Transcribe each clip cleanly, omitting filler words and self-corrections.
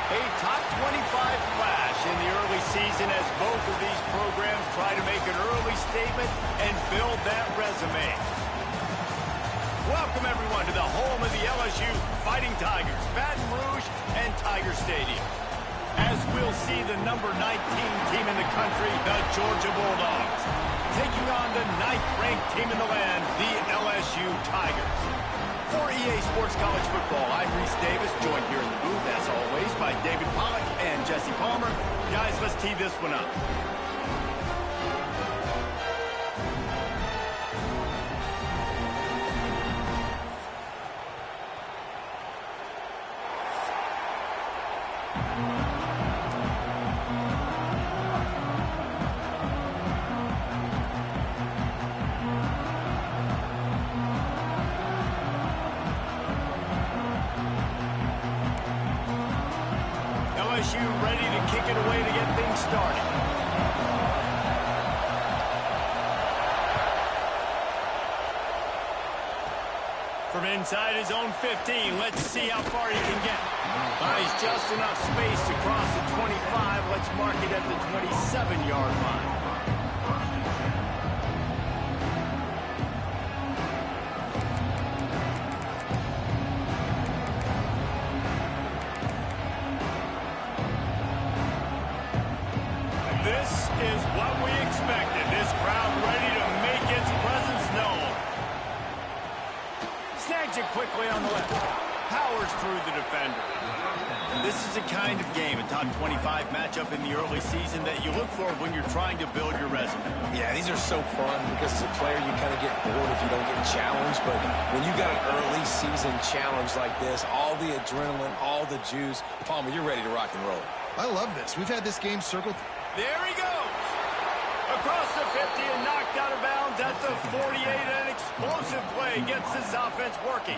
A top 25 flash in the early season as both of these programs try to make an early statement and build that resume. Welcome, everyone, to the home of the LSU Fighting Tigers, Baton Rouge and Tiger Stadium. As we'll see the number 19 team in the country, the Georgia Bulldogs, taking on the 9th-ranked team in the land, the LSU Tigers. For EA Sports College Football, I'm Reese Davis, joined here in the booth, as always, by David Pollack and Jesse Palmer. Guys, let's tee this one up. LSU ready to kick it away to get things started. From inside his own 15, let's see how far he can get. Buys just enough space to cross the 25. Let's mark it at the 27-yard line. This is what we expected. This crowd ready to make its presence known. Snags it quickly on the left. Powers through the defender. This is the kind of game, a top 25 matchup in the early season that you look for when you're trying to build your resume. Yeah, these are so fun because as a player you kind of get bored if you don't get challenged. But when you got an early season challenge like this, all the adrenaline, all the juice, Palmer, you're ready to rock and roll. I love this. We've had this game circled. There he goes. Across the 50 and knocked out of bounds at the 48. An explosive play gets this offense working.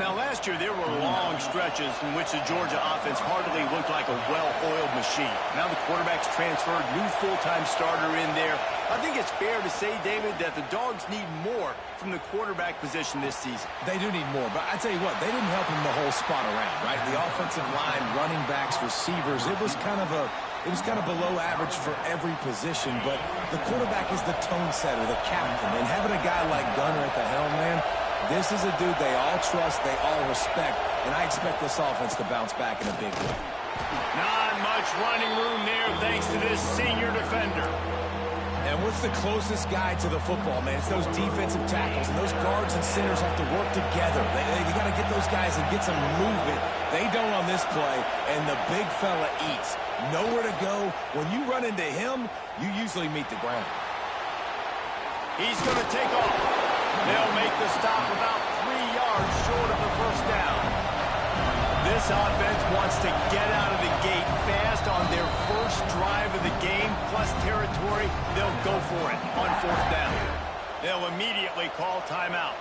Now, last year, there were long stretches in which the Georgia offense hardly looked like a well-oiled machine. Now the quarterback's transferred, new full-time starter in there. I think it's fair to say, David, that the Dogs need more from the quarterback position this season. They do need more, but I tell you what, they didn't help him the whole spot around, right? The offensive line, running backs, receivers, it was kind of below average for every position, but the quarterback is the tone setter, the captain, and having a guy like Gunner at the helm, man, this is a dude they all trust, they all respect, and I expect this offense to bounce back in a big way. Not much running room there thanks to this senior defender. And what's the closest guy to the football, man? It's those defensive tackles, and those guards and centers have to work together. They got to get those guys and get some movement. They don't on this play, and the big fella eats. Nowhere to go. When you run into him, you usually meet the ground. He's going to take off. They'll make the stop about 3 yards short of the first down. This offense wants to get out of the gate fast on their first drive of the game, plus territory. They'll go for it on 4th down. They'll immediately call timeout.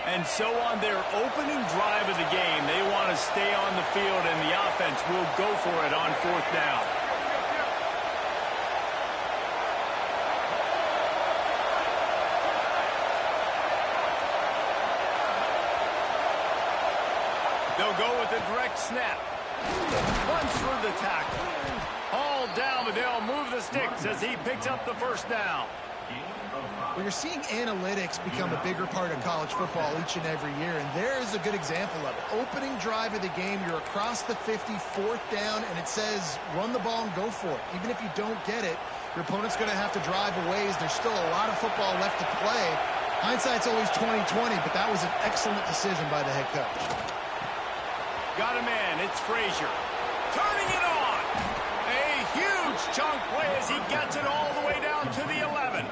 And so on their opening drive of the game, they want to stay on the field, and the offense will go for it on 4th down. They'll go with a direct snap. Runs through the tackle. Hauled down, but they'll move the sticks as he picks up the first down. Well, you're seeing analytics become a bigger part of college football each and every year, and there is a good example of it. Opening drive of the game, you're across the 50, 4th down, and it says run the ball and go for it. Even if you don't get it, your opponent's going to have to drive a ways. There's still a lot of football left to play. Hindsight's always 20/20, but that was an excellent decision by the head coach. Got a man. It's Frazier. Turning it on. A huge chunk play as he gets it all the way down to the 11.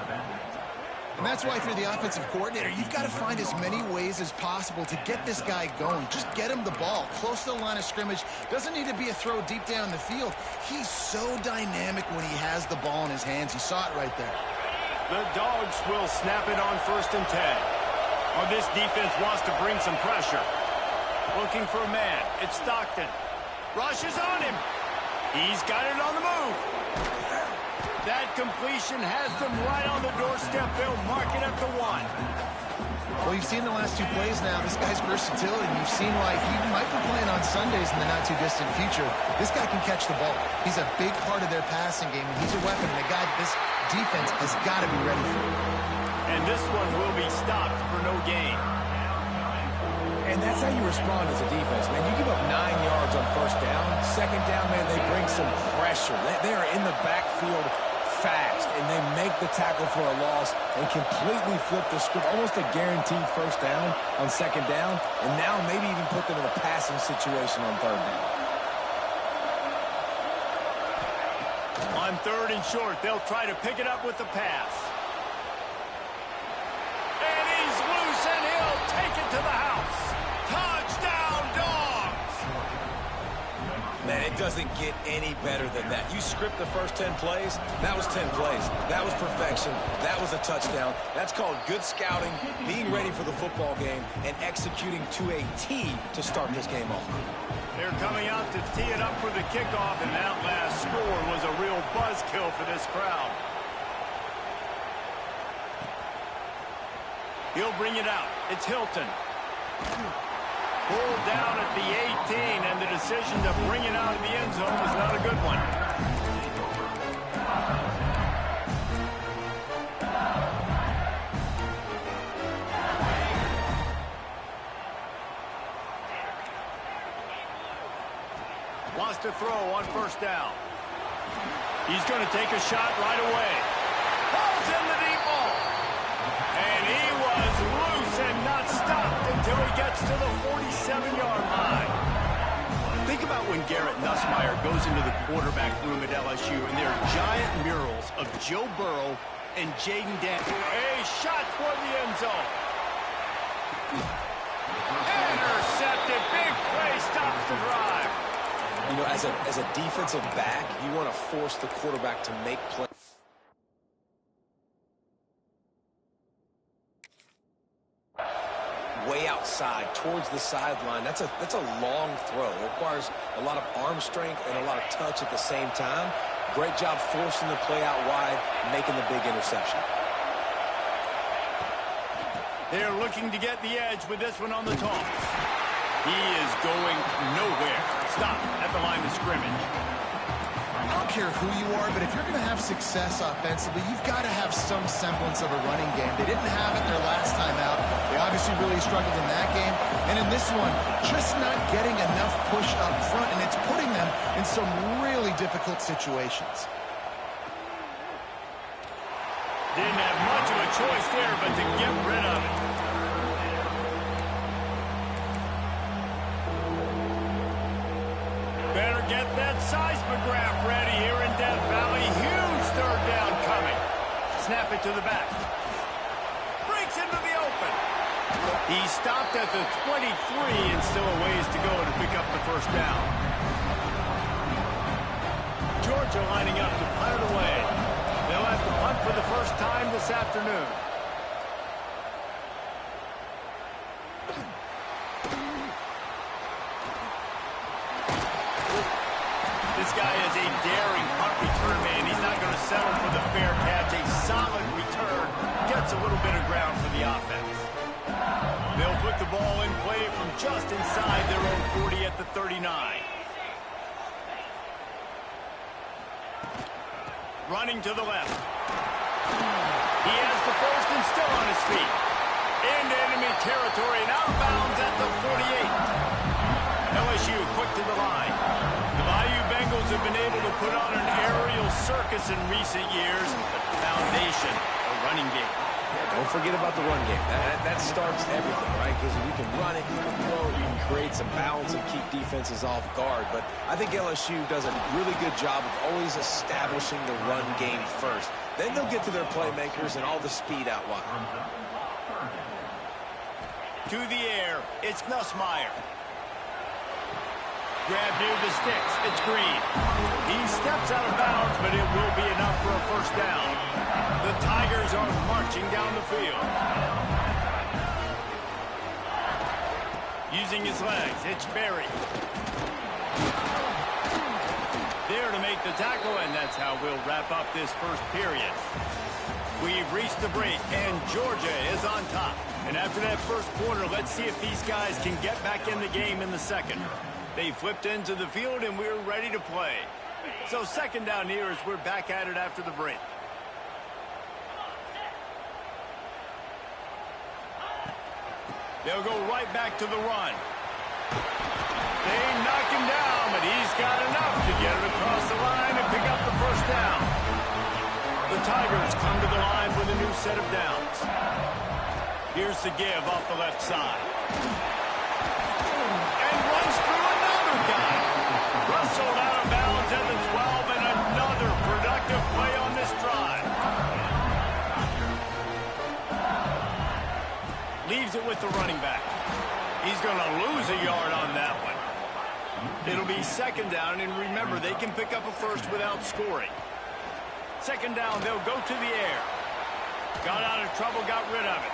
And that's why if you're the offensive coordinator, you've got to find as many ways as possible to get this guy going. Just get him the ball close to the line of scrimmage. Doesn't need to be a throw deep down the field. He's so dynamic when he has the ball in his hands. You saw it right there. The Dogs will snap it on 1st and 10. Well, this defense wants to bring some pressure. Looking for a man. It's Stockton. Rushes on him. He's got it on the move. That completion has them right on the doorstep. They'll mark it at the 1. Well, you've seen the last 2 plays now. This guy's versatility. You've seen why he might be playing on Sundays in the not-too-distant future. This guy can catch the ball. He's a big part of their passing game, and he's a weapon, and a guy that this defense has got to be ready for. And this one will be stopped for no gain. And that's how you respond as a defense, man. You give up 9 yards on first down. Second down, man, they bring some pressure. They are in the backfield fast, and they make the tackle for a loss and completely flip the script. Almost a guaranteed first down on second down, and now maybe even put them in a passing situation on third down. On 3rd and short, they'll try to pick it up with the pass. And he's loose, and he'll take it to the house. Touchdown, Dogs! Man, it doesn't get any better than that. You script the first 10 plays, that was 10 plays. That was perfection. That was a touchdown. That's called good scouting, being ready for the football game, and executing to a T to start this game off. They're coming out to tee it up for the kickoff, and that last score was a real buzzkill for this crowd. He'll bring it out. It's Hilton. Pulled down at the 18, and the decision to bring it out of the end zone was not a good one. Wants to throw on first down. He's going to take a shot right away. Falls in the deep ball. And he was loose and not stopped until he gets to the 47-yard line. Think about when Garrett Nussmeier goes into the quarterback room at LSU, and there are giant murals of Joe Burrow and Jaden Daniels. A shot toward the end zone. Intercepted. Big play stops the drive. You know, as a defensive back, you want to force the quarterback to make plays. Way outside, towards the sideline. That's a long throw. It requires a lot of arm strength and a lot of touch at the same time. Great job forcing the play out wide, making the big interception. They're looking to get the edge with this one on the toss. He is going nowhere. Stop at the line of scrimmage. I don't care who you are, but if you're going to have success offensively, you've got to have some semblance of a running game. They didn't have it their last time out. They obviously really struggled in that game. And in this one, just not getting enough push up front, and it's putting them in some really difficult situations. Didn't have much of a choice there, but to get rid of it. Better get that seismograph ready here in Death Valley. Huge third down coming. Snap it to the back. Breaks into the open. He stopped at the 23 and still a ways to go to pick up the first down. Georgia lining up to punt it away. They'll have to punt for the first time this afternoon. This guy is a daring punt return man. He's not going to settle for the fair catch. A solid return gets a little bit of ground for the offense. They'll put the ball in play from just inside their own 40 at the 39. Running to the left. He has the first and still on his feet. Into enemy territory and outbounds at the 48. LSU quick to the line. The Bayou Bengals have been able to put on an aerial circus in recent years. The foundation, a running game. Yeah, don't forget about the run game. That starts everything, right? Because you can run it, you can throw it, you can create some balance and keep defenses off guard. But I think LSU does a really good job of always establishing the run game first. Then they'll get to their playmakers and all the speed out wide. To the air, it's Nussmeier. Grab near the sticks. It's Green. He steps out of bounds, but it will be enough for a first down. The Tigers are marching down the field. You using his legs. It's Berry. There to make the tackle, and that's how we'll wrap up this first period. We've reached the break, and Georgia is on top. And after that first quarter, let's see if these guys can get back in the game in the second. They flipped into the field, and we're ready to play. So second down here as we're back at it after the break. They'll go right back to the run. They knock him down, but he's got enough to get it across the line and pick up the first down. The Tigers come to the line with a new set of downs. Here's the give off the left side. And runs through another guy. Rustled out of bounds at the 12, and another productive play on this drive. Leaves it with the running back. He's going to lose a yard on that one. It'll be second down, and remember, they can pick up a first without scoring. Second down, they'll go to the air. Got out of trouble, got rid of it.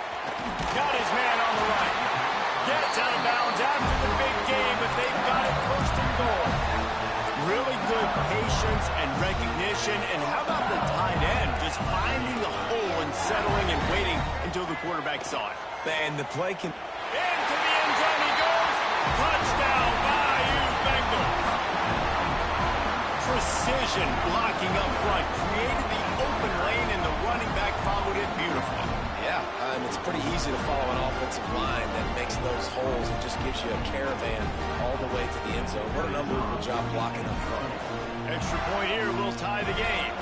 Got his man on the right. Gets out of bounds after the big game, but they've got it first and goal. Really good patience and recognition, and how about the tight end just finding the hole and settling and waiting until the quarterback saw it. And the play can... Into the end zone he goes. Touchdown, Bayou Bengals. Precision blocking up front created the open lane, and the running back followed it beautifully. Yeah, it's pretty easy to follow an offensive line that makes those holes and just gives you a caravan all the way to the end zone. What an unbelievable job blocking up front. Extra point here will tie the game.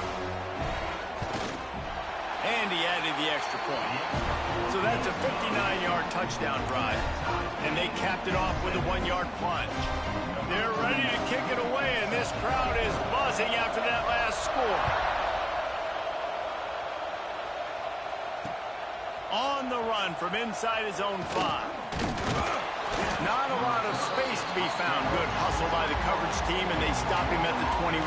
And he added the extra point. So that's a 59-yard touchdown drive. And they capped it off with a 1-yard plunge. They're ready to kick it away, and this crowd is buzzing after that last score. On the run from inside his own 5. Not a lot of space to be found. Good hustle by the coverage team, and they stop him at the 21.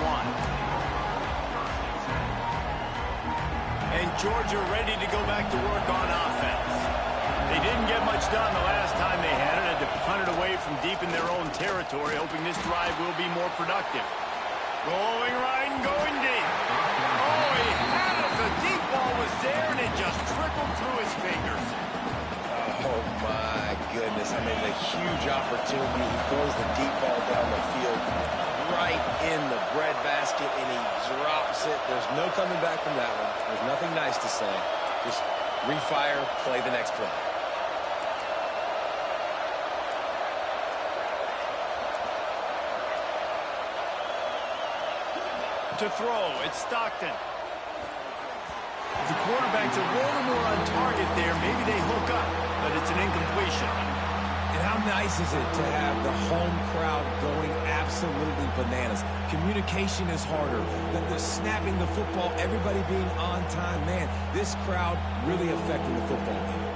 And Georgia ready to go back to work on offense. They didn't get much done the last time they had it. Had to punt it away from deep in their own territory, hoping this drive will be more productive. Rolling right and going deep. Oh, he had it. The deep ball was there, and it just trickled through his fingers. Oh, my goodness. I mean, a huge opportunity. He throws the deep ball down the field right in the breadbasket, and he drops it. There's no coming back from that one. There's nothing nice to say. Just refire, play the next play. To throw, it's Stockton. The quarterback's a little more on target there. Maybe they hook up, but it's an incompletion. And how nice is it to have the home crowd going absolutely bananas? Communication is harder. The snapping the football, everybody being on time. Man, this crowd really affecting the football game.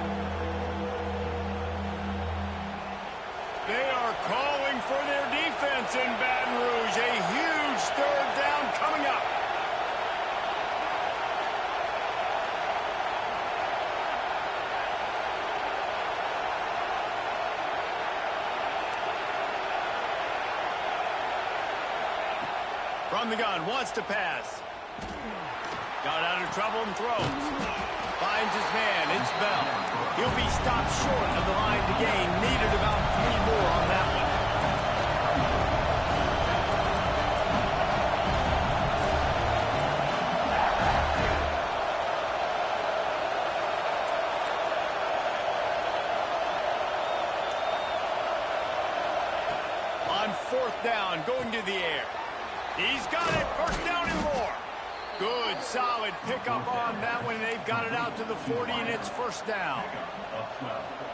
They are calling for their defense in Baton Rouge. A huge third down coming up. From the gun, wants to pass. Got out of trouble and throws. Finds his man, it's Bell. He'll be stopped short of the line to gain. Needed about 3 more on that one. On 4th down, going to the air. He's got it, first down and more. Good, solid pickup on that one. They've got it out to the 40, and it's first down.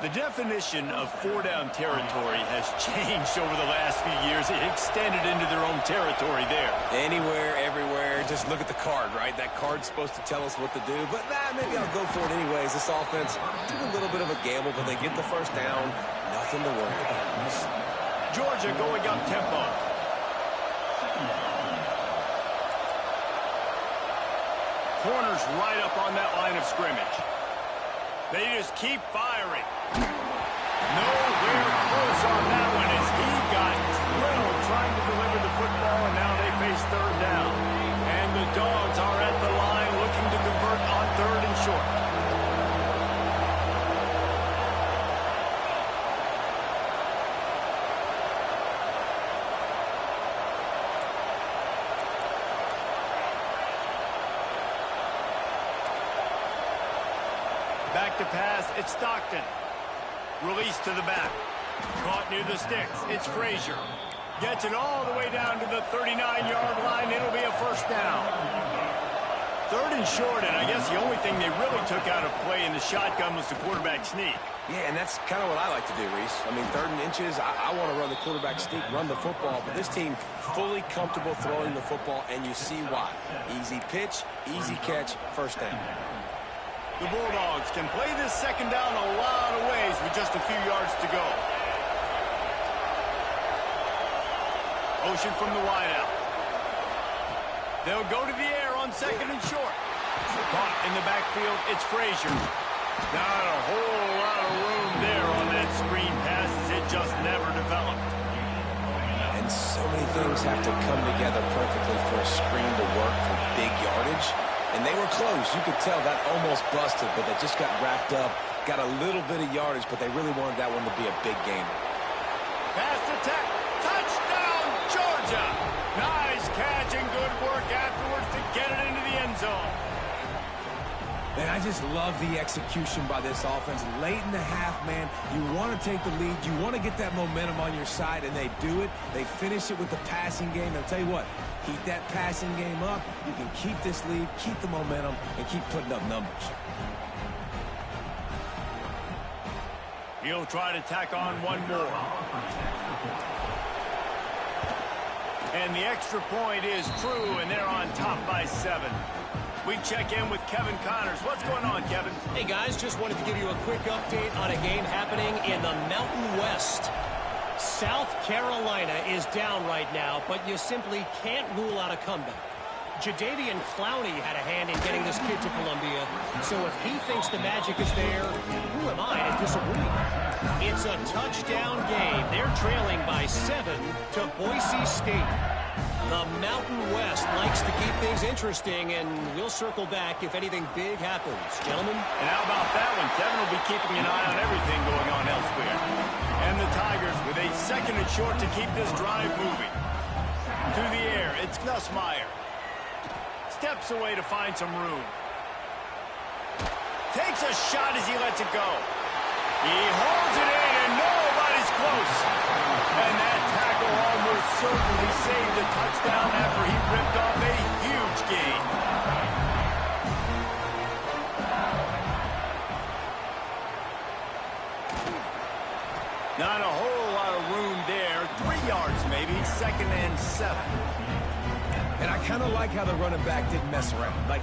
The definition of 4-down territory has changed over the last few years. It extended into their own territory there. Anywhere, everywhere, just look at the card, right? That card's supposed to tell us what to do, but maybe I'll go for it anyways. This offense took a little bit of a gamble, but they get the first down. Nothing to worry about. Georgia going up tempo. Corners right up on that line of scrimmage. They just keep firing. Nowhere close on to pass. It's Stockton. Release to the back. Caught near the sticks. It's Frazier. Gets it all the way down to the 39-yard line. It'll be a first down. Third and short, and I guess the only thing they really took out of play in the shotgun was the quarterback sneak. Yeah, and that's kind of what I like to do, Reese. I mean, third and inches, I want to run the quarterback sneak, run the football, but this team fully comfortable throwing the football, and you see why. Easy pitch, easy catch, first down. The Bulldogs can play this second down a lot of ways with just a few yards to go. Motion from the wideout. They'll go to the air on second and short. Caught in the backfield, it's Frazier. Not a whole lot of room there on that screen pass as it just never developed. And so many things have to come together perfectly for a screen to work for big yardage. And they were close. You could tell that almost busted, but they just got wrapped up, got a little bit of yardage, but they really wanted that one to be a big gainer. Pass attack. Touchdown, Georgia. Nice catch and good work afterwards to get it into the end zone. Man, I just love the execution by this offense. Late in the half, man, you want to take the lead. You want to get that momentum on your side, and they do it. They finish it with the passing game. I'll tell you what, keep that passing game up. You can keep this lead, keep the momentum, and keep putting up numbers. He'll try to tack on one more. And the extra point is true, and they're on top by 7. We check in with Kevin Connors. What's going on, Kevin? Hey, guys, just wanted to give you a quick update on a game happening in the Mountain West. South Carolina is down right now, but you simply can't rule out a comeback. Jadeveon Clowney had a hand in getting this kid to Columbia, so if he thinks the magic is there, who am I to disagree? It's a touchdown game. They're trailing by 7 to Boise State. The Mountain West likes to keep things interesting, and we'll circle back if anything big happens. Gentlemen? And how about that one? Kevin will be keeping an eye on everything going on elsewhere. And the Tigers with a second and short to keep this drive moving. To the air, it's Nussmeier. Steps away to find some room. Takes a shot as he lets it go. He holds it in, and nobody's close. And that tackle almost certainly saved a touchdown after he ripped off a huge gain. Not a whole lot of room there. 3 yards maybe, second and 7. And I kind of like how the running back didn't mess around. Like,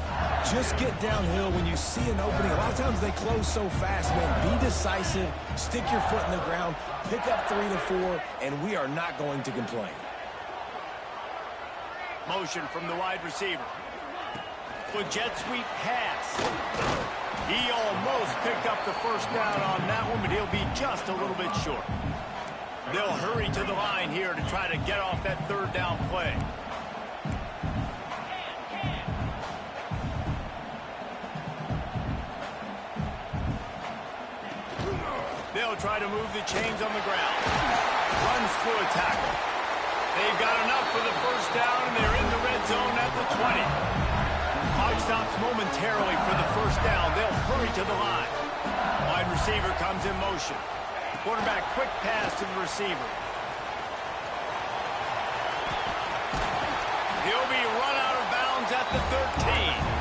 just get downhill when you see an opening. A lot of times they close so fast, man. Be decisive, stick your foot in the ground, pick up 3 to 4, and we are not going to complain. Motion from the wide receiver. With jet sweep pass. He almost picked up the first down on that one, but he'll be just a little bit short. They'll hurry to the line here to try to get off that third down play. They'll try to move the chains on the ground. Runs through a tackle. They've got enough for the first down, and they're in the red zone at the 20. Clock stops momentarily for the first down. They'll hurry to the line. Wide receiver comes in motion. Quarterback quick pass to the receiver. He'll be run out of bounds at the 13.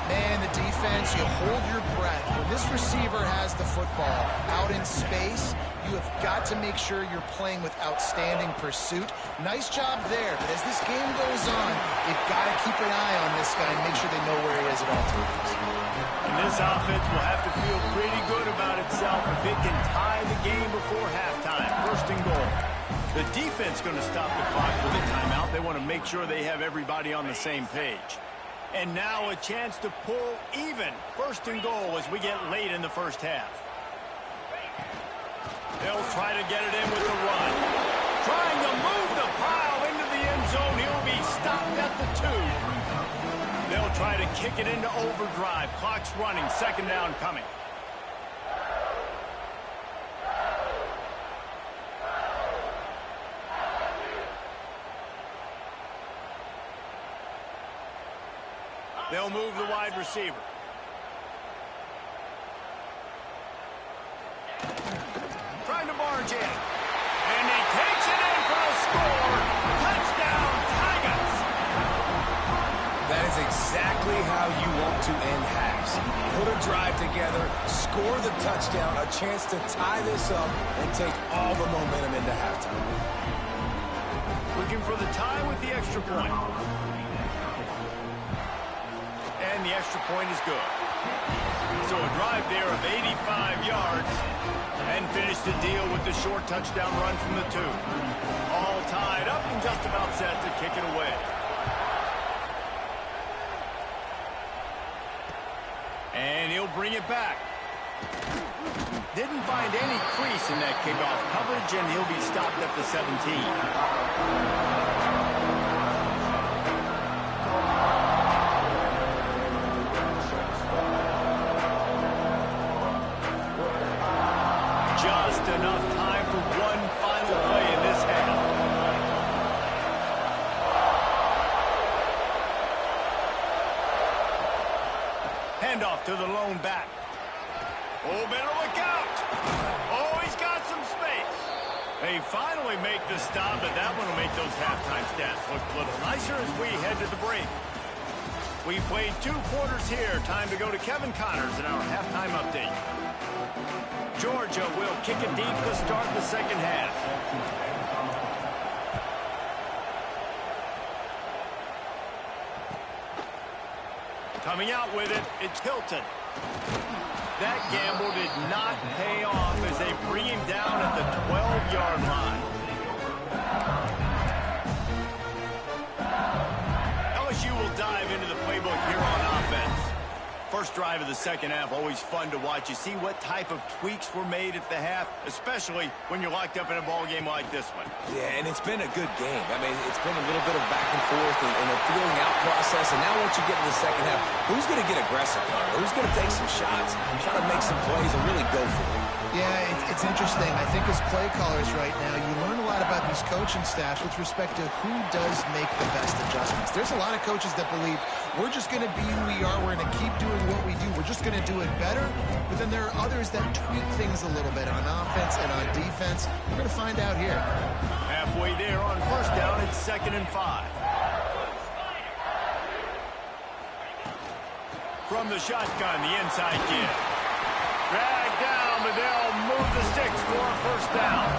Man, the defense, you hold your breath. When this receiver has the football out in space, you have got to make sure you're playing with outstanding pursuit. Nice job there, but as this game goes on, you've got to keep an eye on this guy and make sure they know where he is at all times. And this offense will have to feel pretty good about itself if it can tie the game before halftime. First and goal. The defense going to stop the clock with a timeout. They want to make sure they have everybody on the same page. And now a chance to pull even. First and goal as we get late in the first half. They'll try to get it in with the run. Trying to move the pile into the end zone. He'll be stopped at the 2. They'll try to kick it into overdrive. Clock's running. Second down coming. They'll move the wide receiver. charge in. And he takes it in for a score. Touchdown, Tigers. That is exactly how you want to end halves. Put a drive together, score the touchdown, a chance to tie this up, and take all the momentum into halftime. Looking for the tie with the extra point. And the extra point is good. So a drive there of 85 yards. And finish the deal with the short touchdown run from the 2. All tied up and just about set to kick it away. And he'll bring it back. Didn't find any crease in that kickoff coverage, and he'll be stopped at the 17. Just enough time for one final play in this half. Handoff to the lone back. Oh, better look out. Oh, he's got some space. They finally make the stop, but that one will make those halftime stats look a little nicer as we head to the break. We played 2 quarters here. Time to go to Kevin Connors in our halftime update. Georgia will kick it deep to start the second half. Coming out with it, it's Hilton. That gamble did not pay off as they bring him down at the 12-yard line. LSU will dive into the playbook here on offense. First drive of the second half, always fun to watch. You see what type of tweaks were made at the half, especially when you're locked up in a ball game like this one. Yeah, and it's been a good game. I mean, it's been a little bit of back and forth and a feeling out process. And now once you get in the second half, who's going to get aggressive? Who's going to take some shots, try to make some plays, and really go for it? Yeah, it's interesting. I think as play callers right now, you learn a lot about these coaching staffs with respect to who does make the best adjustments. There's a lot of coaches that believe we're just going to be who we are. We're going to keep doing what we do. We're just going to do it better. But then there are others that tweak things a little bit on offense and on defense. We're going to find out here. Halfway there on first down, it's 2nd and 5. From the shotgun, the inside give. Dragged down, but they'll move the sticks for a first down.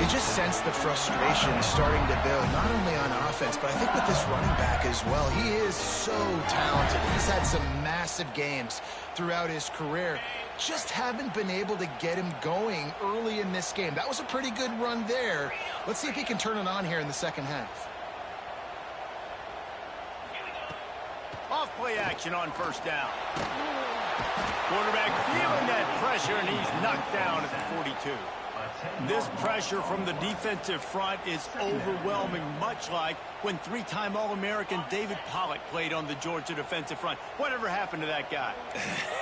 You just sense the frustration starting to build, not only on offense, but I think with this running back as well. He is so talented. He's had some massive games throughout his career. Just haven't been able to get him going early in this game. That was a pretty good run there. Let's see if he can turn it on here in the second half. Off play action on first down. Quarterback feeling that pressure, and he's knocked down at the 42. This pressure from the defensive front is overwhelming, much like when 3-time All-American David Pollock played on the Georgia defensive front. Whatever happened to that guy?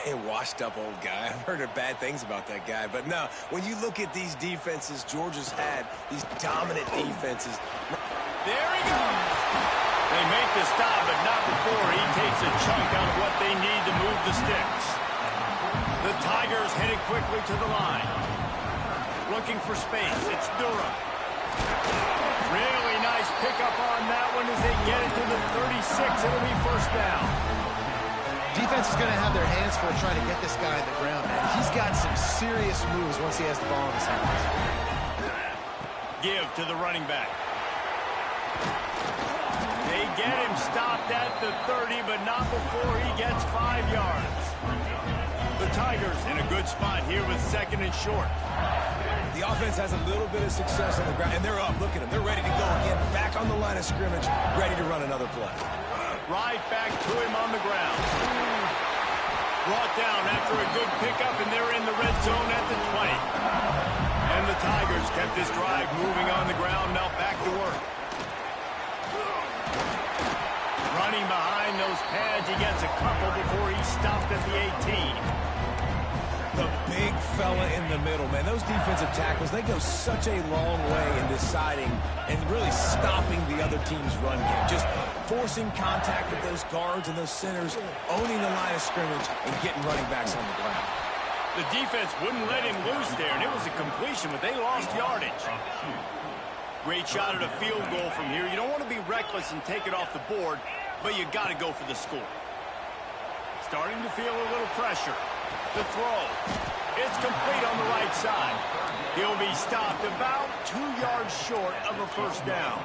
A washed-up old guy. I've heard bad things about that guy. But no, when you look at these defenses Georgia's had, these dominant defenses. There he goes. They make the stop, but not before he takes a chunk out of what they need to move the sticks. The Tigers headed quickly to the line. Looking for space. It's Durham. Really nice pickup on that one as they get it to the 36. It'll be first down. Defense is going to have their hands full trying to get this guy on the ground, man. He's got some serious moves once he has the ball in his hands. Give to the running back. They get him stopped at the 30, but not before he gets 5 yards. The Tigers in a good spot here with 2nd and short. The offense has a little bit of success on the ground, and they're up. Look at them. They're ready to go again. Back on the line of scrimmage, ready to run another play. Right back to him on the ground. Brought down after a good pickup, and they're in the red zone at the 20. And the Tigers kept this drive moving on the ground. Now back to work. Running behind those pads, he gets a couple before he's stopped at the 18. The big fella in the middle, man. Those defensive tackles, they go such a long way in deciding and really stopping the other team's run game. Just forcing contact with those guards and those centers, owning the line of scrimmage, and getting running backs on the ground. The defense wouldn't let him loose there, and it was a completion, but they lost yardage. Great shot at a field goal from here. You don't want to be reckless and take it off the board, but you got to go for the score. Starting to feel a little pressure. The throw. It's complete on the right side. He'll be stopped about 2 yards short of a first down.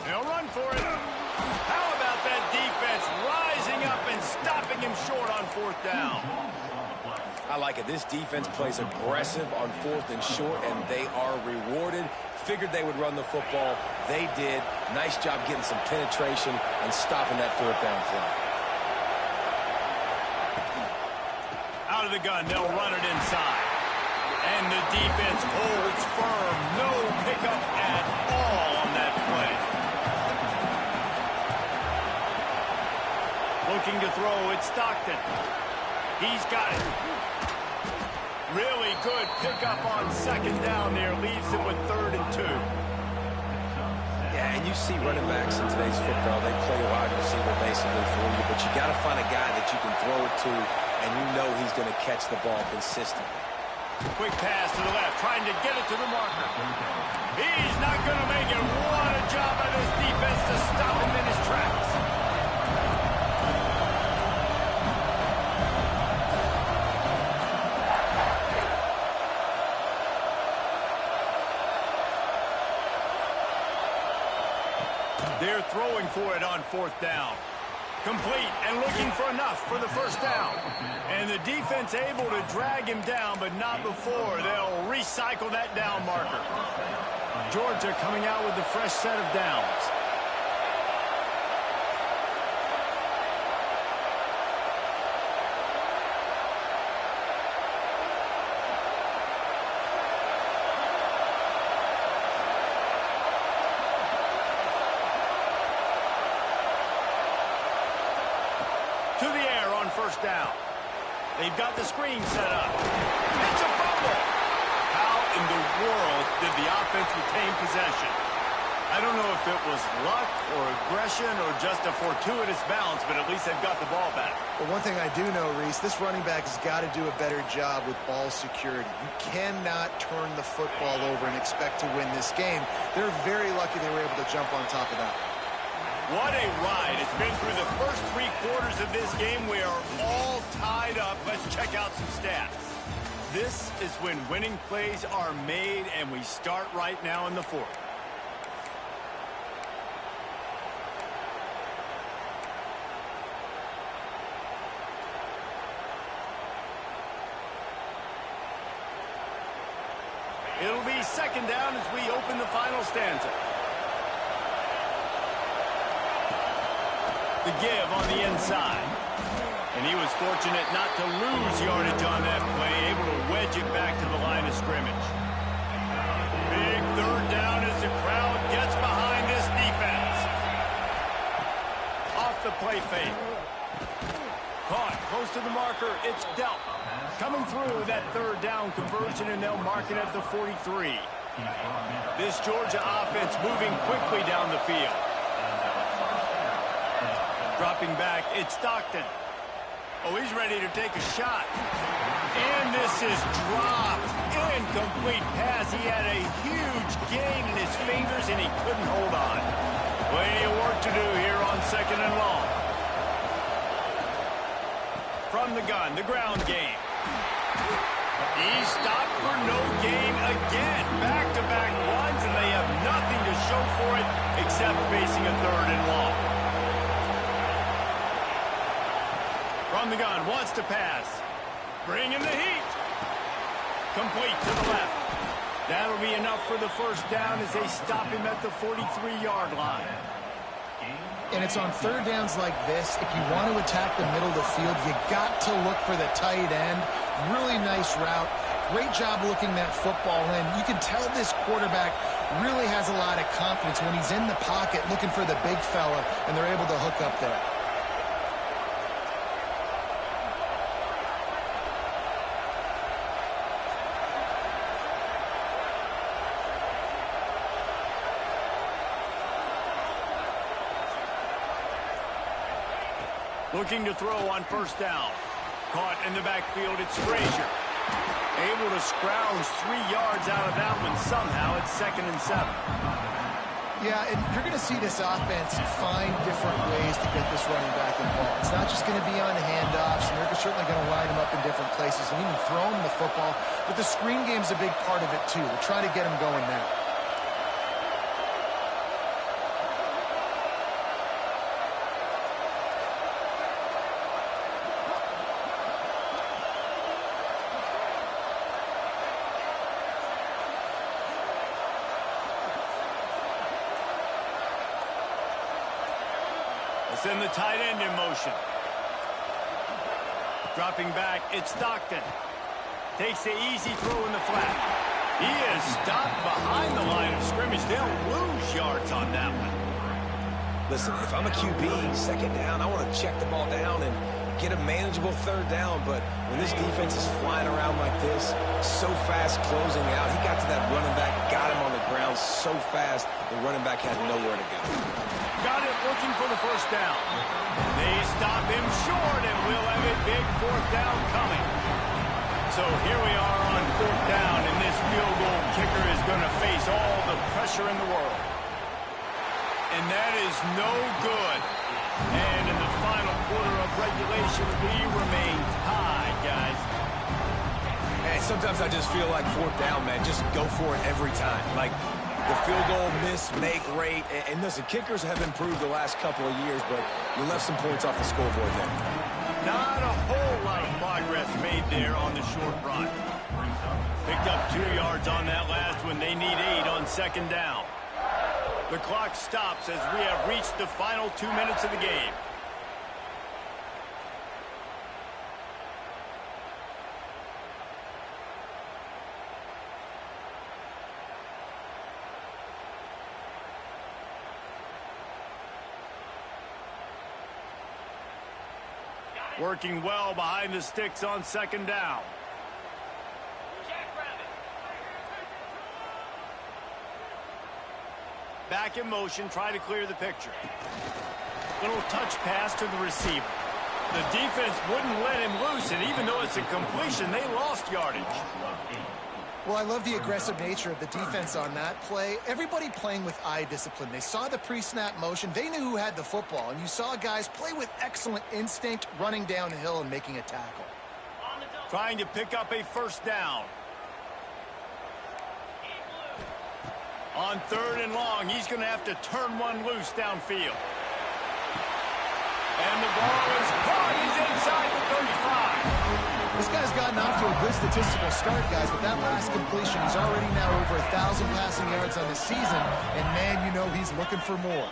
They'll run for it. How about that defense rising up and stopping him short on fourth down? I like it. This defense plays aggressive on fourth and short, and they are rewarded. Figured they would run the football. They did. Nice job getting some penetration and stopping that fourth down play. Out of the gun, they'll run it inside. And the defense holds firm. No pickup at all on that play. Looking to throw, it's Stockton. He's got it. Really good pickup on second down there. Leaves him with 3rd and 2. Yeah, and you see running backs in today's football, they play a wide receiver basically for you, but you got to find a guy that you can throw it to, and you know he's going to catch the ball consistently. Quick pass to the left, trying to get it to the marker. He's not going to make it. What a job by this defense to stop him in his tracks. They're throwing for it on fourth down. Complete and looking for enough for the first down. And the defense able to drag him down, but not before. They'll recycle that down marker. Georgia coming out with a fresh set of downs. To the air on first down. They've got the screen set up. It's a fumble. How in the world did the offense retain possession? I don't know if it was luck or aggression or just a fortuitous bounce, but at least they've got the ball back. Well, one thing I do know, Reese, this running back has got to do a better job with ball security. You cannot turn the football over and expect to win this game. They're very lucky they were able to jump on top of that. What a ride. It's been through the first 3 quarters of this game. We are all tied up. Let's check out some stats. This is when winning plays are made, and we start right now in the 4th. It'll be second down as we open the final stanza. The give on the inside. And he was fortunate not to lose yardage on that play, able to wedge it back to the line of scrimmage. Big 3rd down as the crowd gets behind this defense. Off the play fake. Caught close to the marker. It's dealt. Coming through that 3rd down conversion, and they'll mark it at the 43. This Georgia offense moving quickly down the field. Dropping back, it's Stockton. Oh, he's ready to take a shot. And this is dropped. Incomplete pass. He had a huge gain in his fingers, and he couldn't hold on. Plenty of work to do here on 2nd and long. From the gun, the ground game. He's stopped for no gain again. Back-to-back runs, and they have nothing to show for it except facing a 3rd and long. From the gun, wants to pass. Bringing the heat. Complete to the left. That'll be enough for the first down as they stop him at the 43-yard line. And it's on 3rd downs like this, if you want to attack the middle of the field, you got to look for the tight end. Really nice route. Great job looking that football in. You can tell this quarterback really has a lot of confidence when he's in the pocket looking for the big fella, and they're able to hook up there. Looking to throw on first down. Caught in the backfield, it's Frazier. Able to scrounge 3 yards out of that one somehow. It's 2nd and 7. Yeah, and you're going to see this offense find different ways to get this running back involved. It's not just going to be on handoffs, and they're certainly going to line him up in different places and even throw him the football. But the screen game's a big part of it, too. We're trying to get him going now. Send the tight end in motion. Dropping back, it's Stockton. Takes the easy throw in the flat. He is stopped behind the line of scrimmage. They'll lose yards on that one. Listen, if I'm a QB, 2nd down, I want to check the ball down and get a manageable 3rd down. But when this defense is flying around like this, so fast closing out, he got to that running back, got him on the ground so fast, the running back had nowhere to go. Got it looking for the first down. They stop him short, and we'll have a big 4th down coming. So here we are on 4th down, and this field goal kicker is going to face all the pressure in the world. And that is no good. And in the final quarter of regulation, we remain tied, guys. Man, sometimes I just feel like 4th down, man. Just go for it every time. Like, the field goal miss, make rate. And listen, kickers have improved the last couple of years, but you left some points off the scoreboard there. Not a whole lot of progress made there on the short run. Picked up 2 yards on that last one. They need 8 on 2nd down. The clock stops as we have reached the final 2 minutes of the game. Working well behind the sticks on 2nd down. Back in motion, try to clear the picture. Little touch pass to the receiver. The defense wouldn't let him loose, and even though it's a completion, they lost yardage. Well, I love the aggressive nature of the defense on that play. Everybody playing with eye discipline. They saw the pre-snap motion. They knew who had the football, and you saw guys play with excellent instinct, running downhill and making a tackle. Trying to pick up a first down. On 3rd and long, he's going to have to turn one loose downfield. And the ball is caught. He's inside the 35. This guy's gotten off to a good statistical start, guys, but that last completion, he's already now over 1,000 passing yards on the season, and man, you know he's looking for more.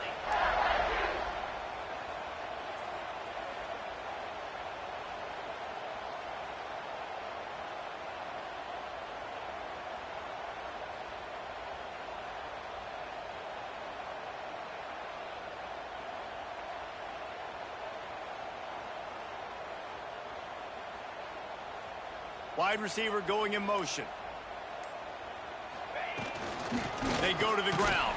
Wide receiver going in motion. They go to the ground.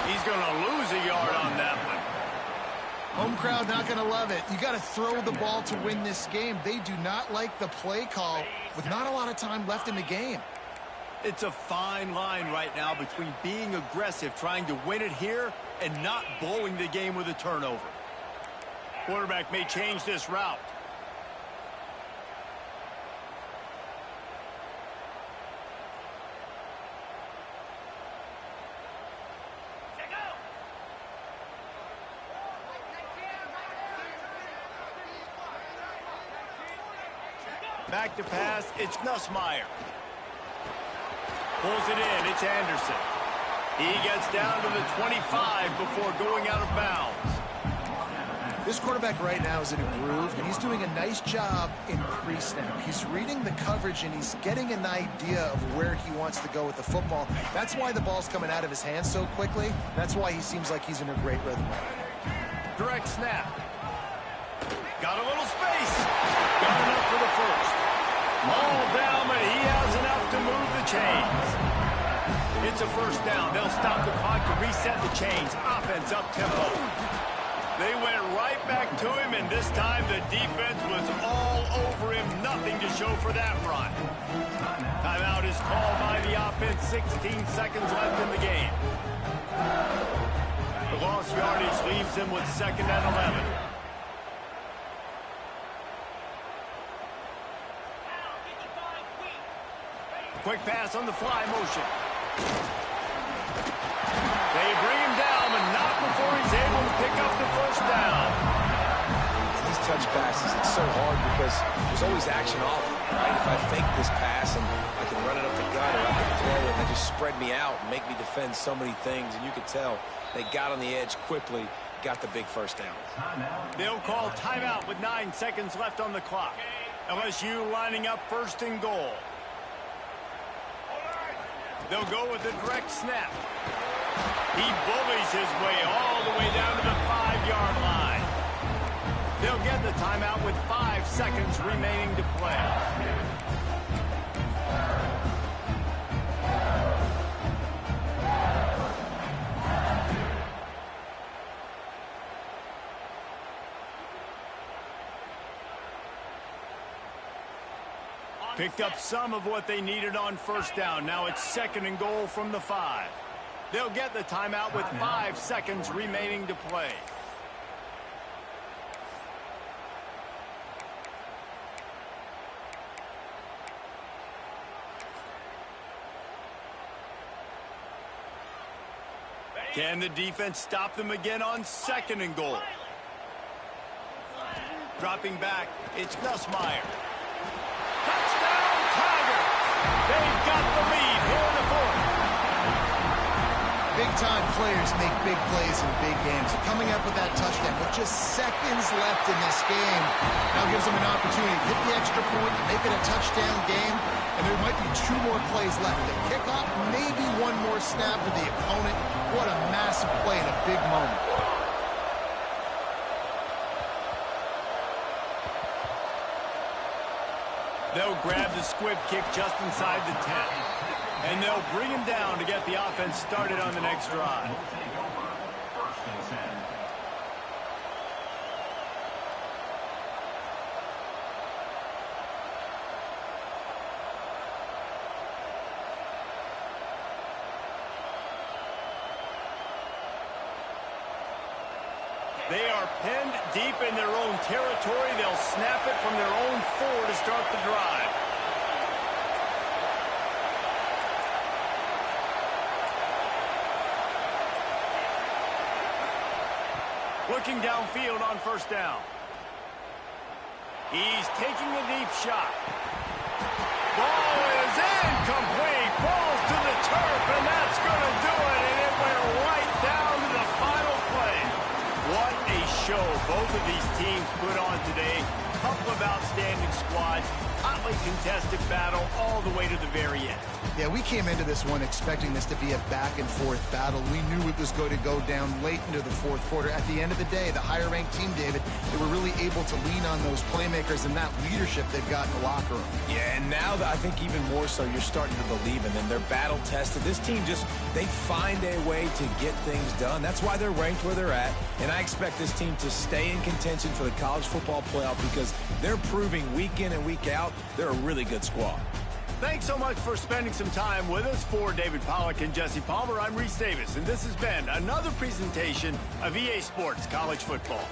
He's going to lose a yard on that one. Home crowd not going to love it. You got to throw the ball to win this game. They do not like the play call with not a lot of time left in the game. It's a fine line right now between being aggressive, trying to win it here, and not blowing the game with a turnover. Quarterback may change this route. Back to pass, it's Nussmeier. Pulls it in, it's Anderson. He gets down to the 25 before going out of bounds. This quarterback right now is in a groove, and he's doing a nice job in pre-snap. He's reading the coverage, and he's getting an idea of where he wants to go with the football. That's why the ball's coming out of his hands so quickly. That's why he seems like he's in a great rhythm. Direct snap. Got a little space. Got enough for the first. All down, but he has enough to move the chains. It's a first down. They'll stop the clock to reset the chains. Offense up tempo. They went right back to him, and this time the defense was all over him. Nothing to show for that run. Timeout is called by the offense. 16 seconds left in the game. The lost yardage leaves him with 2nd and 11. Quick pass on the fly motion. They bring him down, but not before he's able to pick up the first down. These touch passes, it's so hard because there's always action off, right? If I fake this pass and I can run it up the gut, or I can throw it and they just spread me out and make me defend so many things, and you could tell they got on the edge quickly, got the big first down. They'll call timeout with 9 seconds left on the clock. LSU lining up 1st and goal. They'll go with a direct snap. He bullies his way all the way down to the 5-yard line. They'll get the timeout with 5 seconds remaining to play. Picked up some of what they needed on 1st down. Now it's 2nd and goal from the 5. They'll get the timeout with 5 seconds remaining to play. Can the defense stop them again on 2nd and goal? Dropping back, it's Gus Meyer. Touchdown, Tiger! They've got the lead here in the 4th. Big-time players make big plays in big games. And coming up with that touchdown with just seconds left in this game now gives them an opportunity to hit the extra point, make it a touchdown game, and there might be 2 more plays left. The kickoff, maybe 1 more snap to the opponent. What a massive play in a big moment. They'll grab the squib kick just inside the 10. And they'll bring him down to get the offense started on the next drive. They are pinned deep in their own territory. They'll snap it from their own 4 to start the drive. Looking downfield on 1st down. He's taking a deep shot. Ball is incomplete. Falls to the turf, and that's going to do it. And it went right down to the final play. What a show both of these teams put on today. Couple of outstanding squads. Hotly contested battle all the way to the very end. Yeah, we came into this one expecting this to be a back-and-forth battle. We knew it was going to go down late into the 4th quarter. At the end of the day, the higher-ranked team, David, they were really able to lean on those playmakers and that leadership they've got in the locker room. Yeah, and now I think even more so, you're starting to believe in them. They're battle-tested. This team they find a way to get things done. That's why they're ranked where they're at, and I expect this team to stay in contention for the college football playoff because they're proving week in and week out they're a really good squad. Thanks so much for spending some time with us. For David Pollack and Jesse Palmer, I'm Reese Davis, and this has been another presentation of EA Sports College Football.